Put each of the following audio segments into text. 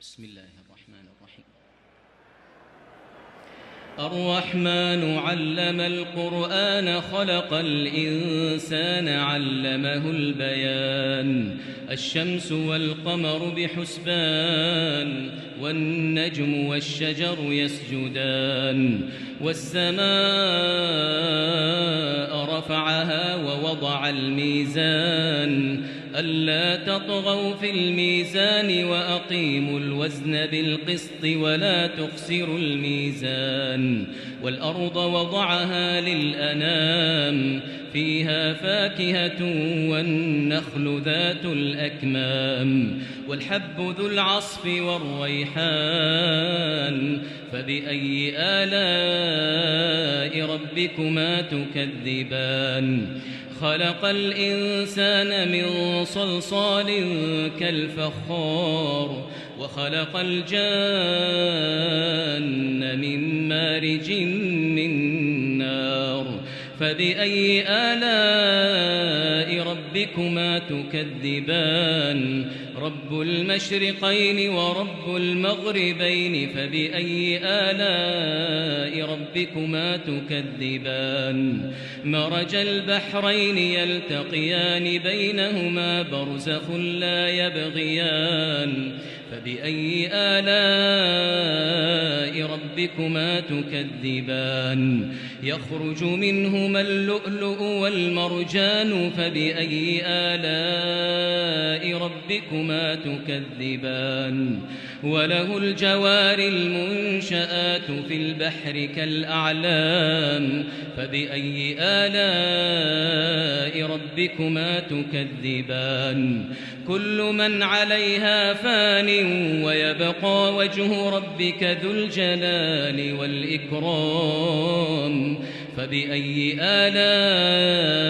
بسم الله الرحمن الرحيم. الرحمن علم القرآن خلق الإنسان علمه البيان. الشمس والقمر بحسبان والنجم والشجر يسجدان والسماء رفعها ووضع الميزان ألا تطغوا في الميزان وأقيموا الوزن بالقسط ولا تخسروا الميزان. والأرض وضعها للأنام فيها فاكهة والنخل ذات الأكمام والحب ذو العصف والريحان فبأي آلاء ربكما تكذبان. خلق الإنسان من صلصال كالفخار وخلق الجان من مارج من نار فبأي آلاء ربكما تكذبان. رب المشرقين ورب المغربين فبأي آلاء ربكما تكذبان. مرج البحرين يلتقيان بينهما برزخ لا يبغيان فبأي آلاء ربكما تكذبان. يخرج منهما اللؤلؤ والمرجان فبأي آلاء ربكما تكذبان. وله الجوار المنشآت في البحر كالأعلام فبأي آلاء ربكما تكذبان. كل من عليها فان ويبقى وجه ربك ذو الجلال والإكرام فبأي آلاء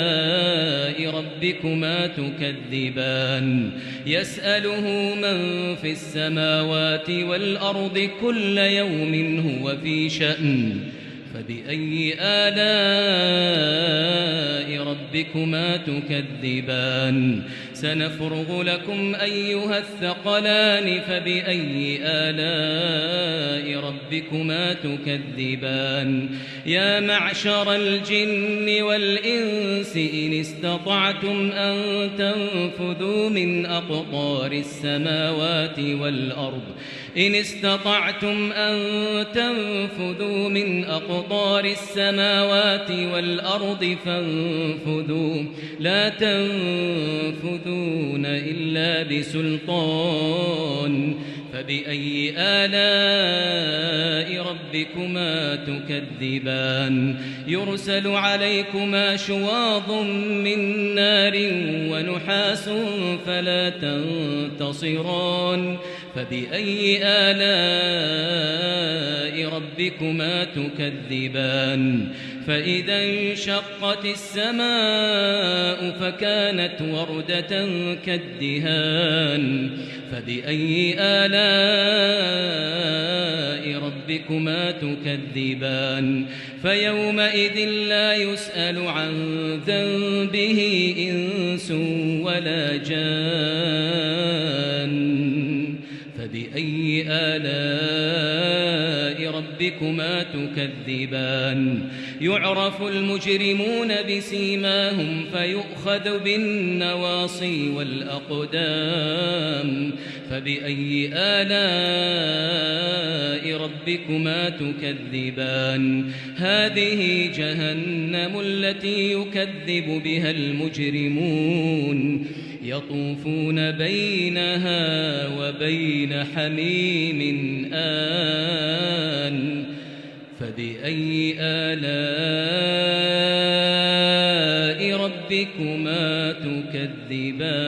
ربكما تكذبان. يسأله من في السماوات والأرض كل يوم هو في شأن فبأي آلاء ربكما تكذبان. سنفرغ لكم أيها الثقلان فبأي آلاء ربكما تكذبان. يا معشر الجن والإنس إن استطعتم أن تنفذوا من أقطار السماوات والأرض إن استطعتم أن تنفذوا من أقطار السماوات والأرض فانفذوا لا تنفذون إلا بسلطان فبأي آلاء ربكما تكذبان. يرسل عليكما شواظ من نار ونحاس فلا تنتصران فبأي آلاء ربكما تكذبان. فإذا انشقت السماء فكانت وردة كالدهان فبأي آلاء ربكما تكذبان. فيومئذ لا يسأل عن ذنبه إنس ولا جان فبأي آلاء ربكما تكذبان. يعرف المجرمون بسيماهم فيؤخذ بالنواصي والأقدام فبأي آلاء ربكما تكذبان. هذه جهنم التي يكذب بها المجرمون يطوفون بينها وبين حميم آن فبأي آلاء ربكما تكذبان.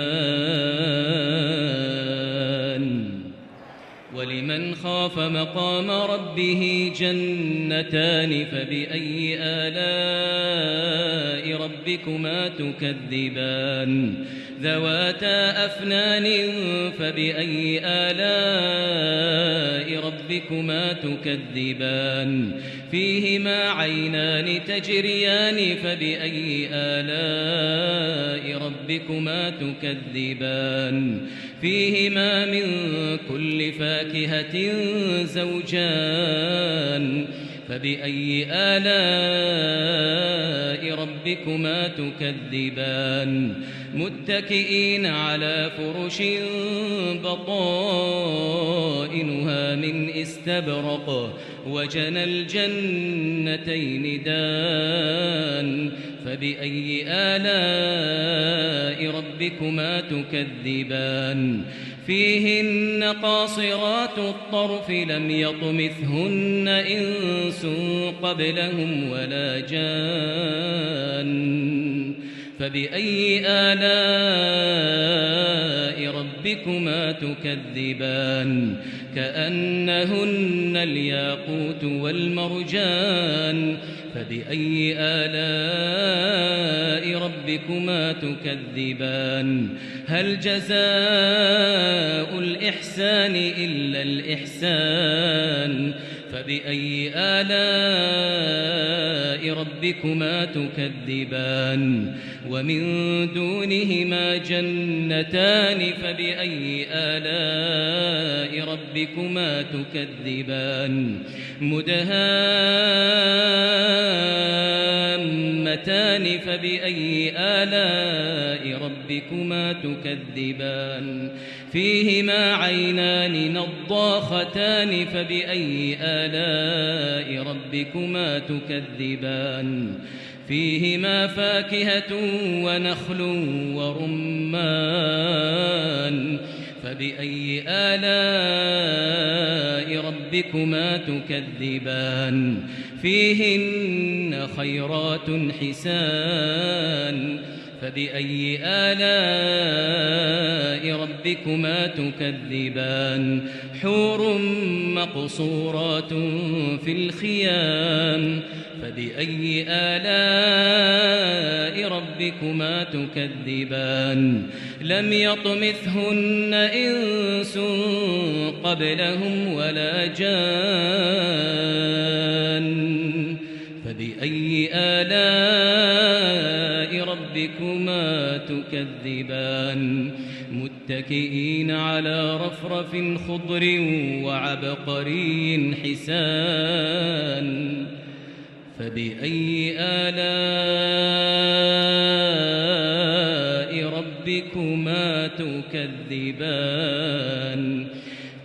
ولمن خاف مقام ربه جنتان فبأي آلاء ربكما تكذبان. ذواتا أفنان فبأي آلاء ربكما تكذبان فيهما عينان تجريان فبأي آلاء ربكما تكذبان فيهما من كل فاكهة زوجان فبأي آلاء ربكما تكذبان متكئين على فرش بطائنها من استبرق وجنى الجنتين دان فبأي آلاء ربكما تكذبان فيهن قاصرات الطرف لم يطمثهن إنس قبلهم ولا جان فبأي آلاء ربكما تكذبان كأنهن الياقوت والمرجان فبأي آلاء ربكما تكذبان هل جزاء الإحسان إلا الإحسان فبأي آلاء ربكما تكذبان ومن دونهما جنتان فبأي آلاء ربكما تكذبان مدهامتان فبأي آلاء ربكما تكذبان فيهما عينان نضاختان فبأي آلاء ربكما تكذبان فيهما فاكهة ونخل ورمان فبأي آلاء ربكما تكذبان فيهن خيرات حسان فبأي آلاء ربكما تكذبان حور مقصورات في الخيام فبأي آلاء ربكما تكذبان لم يطمثهن إنس قبلهم ولا جان فبأي آلاء ربكما تكذبان متكئين على رفرف خضر وعبقري حسان فبأي آلاء ربكما تكذبان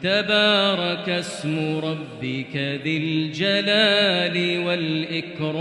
تبارك اسم ربك ذي الجلال والإكرام